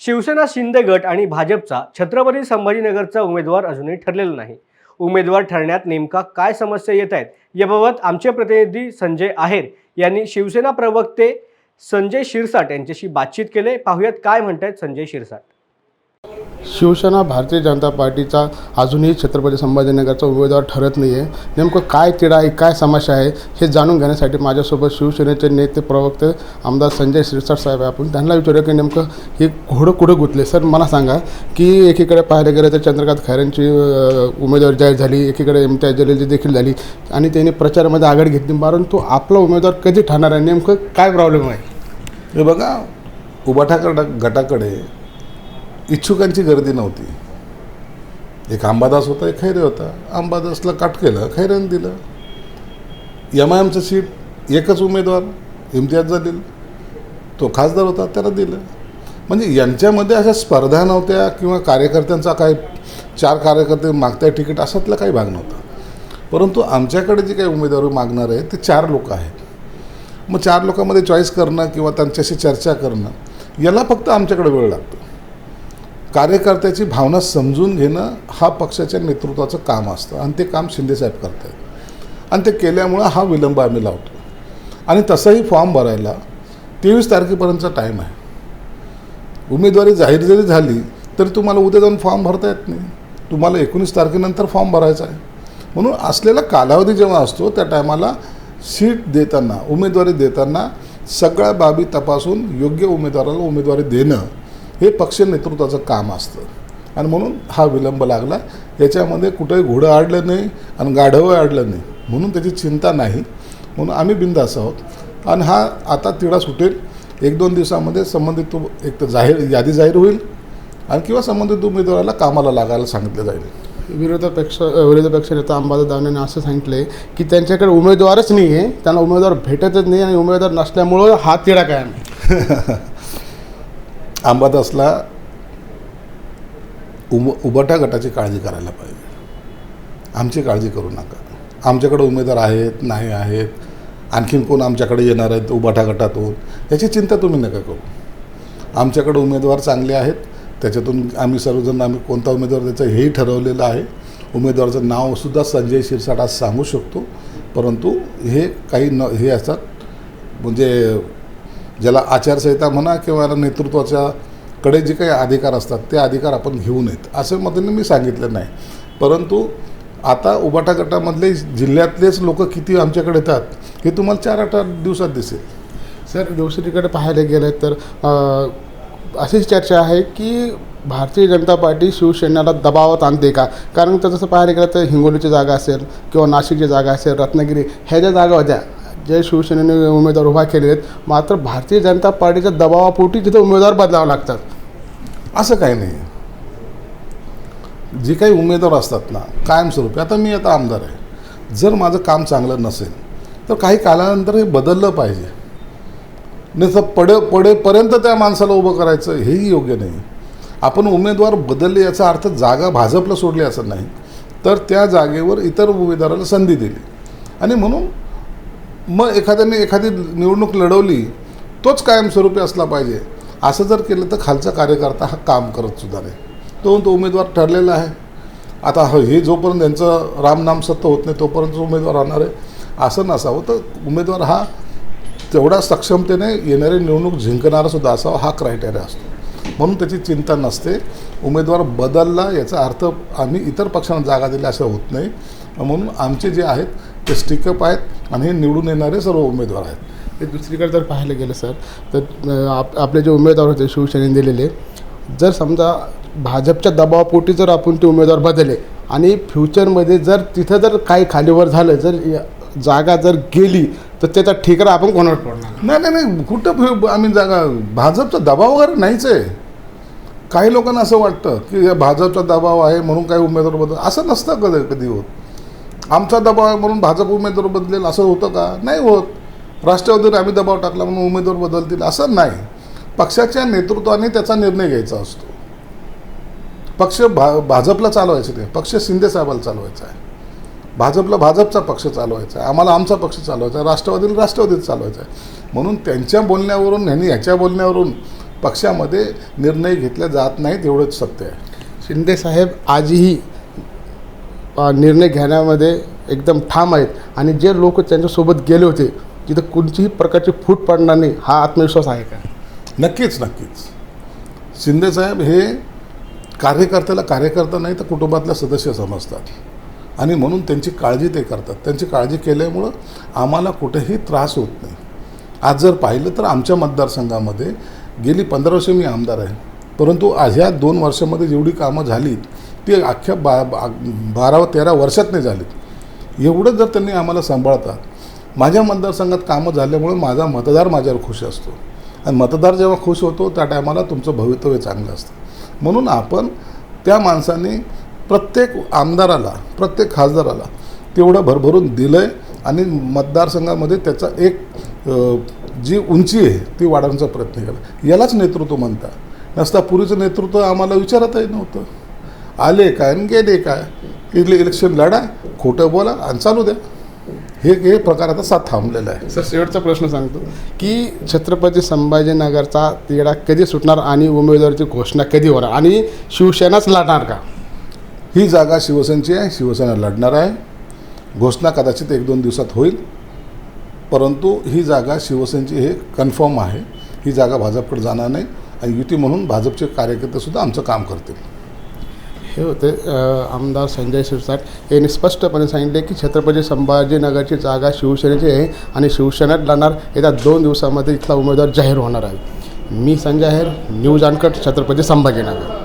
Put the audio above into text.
शिवसेना शिंदे गट आणि भाजपचा छत्रपती संभाजीनगरचा उमेदवार अजूनही ठरलेला नाही. उमेदवार ठरण्यात नेमका काय समस्या येत आहेत याबाबत आमचे प्रतिनिधी संजय आहेर यांनी शिवसेना प्रवक्ते संजय शिरसाट यांच्याशी बातचीत केले. पाहुयात काय म्हणतात संजय शिरसाट. शिवसेना भारतीय जनता पार्टीचा अजूनही छत्रपती संभाजीनगरचा उमेदवार ठरत नाही आहे. नेमकं काय तिढा आहे, काय समस्या आहे हे जाणून घेण्यासाठी माझ्यासोबत शिवसेनेचे नेते प्रवक्ते आमदार संजय शिरसाट साहेब आहे. आपण त्यांना विचारूया की नेमकं हे घोडं कुठं गुंतले. सर मला सांगा की एकीकडे पाहायला गेलं तर चंद्रकांत खैरेंची उमेदवारी जाहीर झाली, एकीकडे इम्तियाज जलीलची देखील झाली आणि त्यांनी प्रचारामध्ये आघाडी घेतली, परंतु आपला उमेदवार कधी ठरणार आहे, नेमकं काय प्रॉब्लेम आहे? हे बघा, उबाठा गटाकडे इच्छुकांची गर्दी नव्हती. एक अंबादास होता, एक खैरे होता. अंबादासला काट केलं, खैरेनं दिलं. MIMचं सीट एकच उमेदवार इम्तियाज जलील, तो खासदार होता, त्याला दिलं. म्हणजे यांच्यामध्ये अशा स्पर्धा नव्हत्या किंवा कार्यकर्त्यांचा काय 4 कार्यकर्ते मागताय तिकीट असातला काही भाग नव्हता. परंतु आमच्याकडे जे काही उमेदवार मागणार आहे ते 4 लोक आहेत. मग 4 लोकांमध्ये चॉईस करणं किंवा त्यांच्याशी चर्चा करणं याला फक्त आमच्याकडे वेळ लागतो. कार्यकर्त्याची भावना समजून घेणं हा पक्षाच्या नेतृत्वाचं काम असतं आणि ते काम शिंदेसाहेब करत आहेत आणि ते केल्यामुळं हा विलंब आम्ही लावतो. आणि तसंही फॉर्म भरायला 23 तारखेपर्यंतचा टाईम आहे. उमेदवारी जाहीर जरी झाली तरी तुम्हाला उद्या जाऊन फॉर्म भरता येत नाही. तुम्हाला 19 तारखेनंतर फॉर्म भरायचा आहे. म्हणून असलेला कालावधी जेव्हा असतो त्या टायमाला सीट देताना, उमेदवारी देताना सगळ्या बाबी तपासून योग्य उमेदवाराला उमेदवारी देणं हे पक्ष नेतृत्वाचं काम असतं आणि म्हणून हा विलंब लागला. याच्यामध्ये कुठंही घोडं अडलं नाही आणि गाढवं अडलं नाही, म्हणून त्याची चिंता नाही. म्हणून आम्ही बिंदास आहोत आणि हा आता तिढा सुटेल. 1-2 दिवसामध्ये संबंधित एक तर यादी जाहीर होईल आणि किंवा संबंधित उमेदवाराला कामाला लागायला सांगितलं जाईल. विरोधी पक्ष नेता अंबादास दानवेंनी असं सांगितलं आहे की त्यांच्याकडे उमेदवारच नाही आहे, त्यांना उमेदवार भेटतच नाही आणि उमेदवार नसल्यामुळं हा तिढा कायम आहे. अंबादासला उबाठा गटाची काळजी करायला पाहिजे. आमची काळजी करू नका. आमच्याकडे उमेदवार आहेत, नाही आहेत, आणखीन कोण आमच्याकडे येणार आहेत उबाठा गटातून, याची चिंता तुम्ही नका करू. आमच्याकडे उमेदवार चांगले आहेत. त्याच्यातून आम्ही सर्वजण कोणता उमेदवार द्यायचा हेही ठरवलेलं आहे. उमेदवाराचं नावसुद्धा संजय शिरसाट आज सांगू शकतो. परंतु हे काही हे असतात, म्हणजे ज्याला आचारसंहिता म्हणा किंवा नेतृत्वाच्याकडे जे काही अधिकार असतात ते अधिकार आपण घेऊ नयेत असं मताने मी सांगितलं नाही. परंतु आता उबाठा गटामधले जिल्ह्यातलेच लोक किती आमच्याकडे येतात हे तुम्हाला 4-8 दिवसात दिसेल. सर दुसरीकडे पाहायला गेलं तर अशीच चर्चा आहे की भारतीय जनता पार्टी शिवसेनेला दबावात आणते का? कारण तर तसं पाहायला गेलं तर हिंगोलीची जागा असेल किंवा नाशिकची जागा असेल, रत्नागिरी ह्या ज्या जागा होत्या जे शिवसेनेने उमेदवार उभा केले आहेत, मात्र भारतीय जनता पार्टीच्या दबावापोटी तिथे उमेदवार बदलावे लागतात. असं काही नाही. जे काही उमेदवार असतात ना कायमस्वरूपी, आता मी आमदार आहे, जर माझं काम चांगलं नसेल तर काही कालानंतर हे बदललं पाहिजे. नाही तर पडेपर्यंत त्या माणसाला उभं करायचं हेही योग्य नाही. आपण उमेदवार बदलले याचा अर्थ जागा भाजपला सोडली असं नाही, तर त्या जागेवर इतर उमेदवाराला संधी दिली आणि म्हणून मग एखाद्याने एखादी निवडणूक लढवली तोच कायमस्वरूपी असला पाहिजे. असं जर केलं तर खालचा कार्यकर्ता हा काम करत सुद्धा नाही. तो उमेदवार ठरलेला आहे. आता हे जोपर्यंत त्यांचं रामनाम सत्य होत नाही तोपर्यंत उमेदवार राहणार आहे. असं नसावं. तर उमेदवार हा तेवढ्या सक्षमतेने येणारी निवडणूक जिंकणारा सुद्धा असावा हा क्रायटेरिया असतो. म्हणून त्याची चिंता नसते. उमेदवार बदलला याचा अर्थ आम्ही इतर पक्षांना जागा दिल्या असं होत नाही. म्हणून आमचे जे आहेत ते स्टिकअप आहेत आणि हे निवडून येणारे सर्व उमेदवार आहेत. ते दुसरीकडे जर पाहायला गेलं सर तर आपले जे उमेदवार होते शिवसेनेने दिलेले, जर समजा भाजपच्या दबावापोटी जर आपण ते उमेदवार बदलले आणि फ्युचरमध्ये जर तिथं जर काही खालीवर झालं, जर जागा जर गेली तर त्याचा ठिकाणा आपण कोणावर पडणार? नाही कुठं आम्ही जागा, भाजपचा दबाव वगैरे नाहीच आहे. काही लोकांना असं वाटतं की भाजपचा दबाव आहे म्हणून काही उमेदवार बदल, असं नसतं कधी होत. आमचा दबाव आहे म्हणून भाजप उमेदवार बदलेल असं होतं का? नाही होत. राष्ट्रवादीवर आम्ही दबाव टाकला म्हणून उमेदवार बदलतील असं नाही. पक्षाच्या नेतृत्वाने त्याचा निर्णय घ्यायचा असतो. पक्ष भाजपला चालवायचं नाही, पक्ष शिंदेसाहेबाला चालवायचा आहे. भाजपला भाजपचा पक्ष चालवायचा आहे, आम्हाला आमचा पक्ष चालवायचा आहे, राष्ट्रवादीला राष्ट्रवादीत चालवायचा आहे. म्हणून त्यांच्या बोलण्यावरून ह्यांनी ह्याच्या बोलण्यावरून पक्षामध्ये निर्णय घेतले जात नाहीत, एवढंच सत्य आहे. शिंदेसाहेब आजही निर्णय घेण्यामध्ये एकदम ठाम आहेत आणि जे लोक त्यांच्यासोबत गेले होते तिथं कोणतीही प्रकारची फूट पडणार नाही, हा आत्मविश्वास आहे का? नक्कीच नक्कीच. शिंदेसाहेब हे कार्यकर्त्याला कार्यकर्ता नाही तर कुटुंबातला सदस्य समजतात आणि म्हणून त्यांची काळजी ते करतात. त्यांची काळजी केल्यामुळं आम्हाला कुठेही त्रास होत नाही. आज जर पाहिलं तर आमच्या मतदारसंघामध्ये गेली 15 वर्षे मी आमदार आहे, परंतु ह्या 2 वर्षामध्ये जेवढी कामं झालीत ती अख्ख्या 12-13 वर्षात नाही झालीत. एवढं जर त्यांनी आम्हाला सांभाळतात. माझ्या मतदारसंघात कामं झाल्यामुळे माझा मतदार माझ्यावर खुश असतो आणि मतदार जेव्हा खुश होतो त्या टायमाला तुमचं भवितव्य चांगलं असतं. म्हणून आपण त्या माणसाने प्रत्येक आमदाराला, प्रत्येक खासदाराला तेवढं भरभरून दिलं आहे आणि मतदारसंघामध्ये त्याचा एक जी उंची आहे ती वाढवण्याचा प्रयत्न केला. यालाच नेतृत्व म्हणता. नसता पूर्वीचं नेतृत्व आम्हाला विचारतही नव्हतं. आले काय आणि गेले काय, इलेक्शन लढा, खोटं बोला आणि चालू द्या. हे प्रकार आता साथ थांबलेला आहे. सर, शेवटचा प्रश्न सांगतो की छत्रपती संभाजीनगरचा तिढा कधी सुटणार आणि उमेदवाराची घोषणा कधी होणार आणि शिवसेनाच लढणार का? ही जागा शिवसेनेची आहे, शिवसेना लढणार आहे. घोषणा कदाचित 1-2 दिवसात होईल, परंतु ही जागा शिवसेनेची हे कन्फर्म आहे. ही जागा भाजपकडे जाणार नाही आणि युती म्हणून भाजपचे कार्यकर्तेसुद्धा आमचं काम करतील. हे होते आमदार संजय शिरसाट यांनी स्पष्टपणे सांगितले की छत्रपती संभाजीनगरची जागा शिवसेनेची आहे आणि शिवसेनेत लढणार. येत्या 2 दिवसामध्ये इथला उमेदवार जाहीर होणार आहे. मी संजय आहेर, न्यूज अनकट, छत्रपती संभाजीनगर.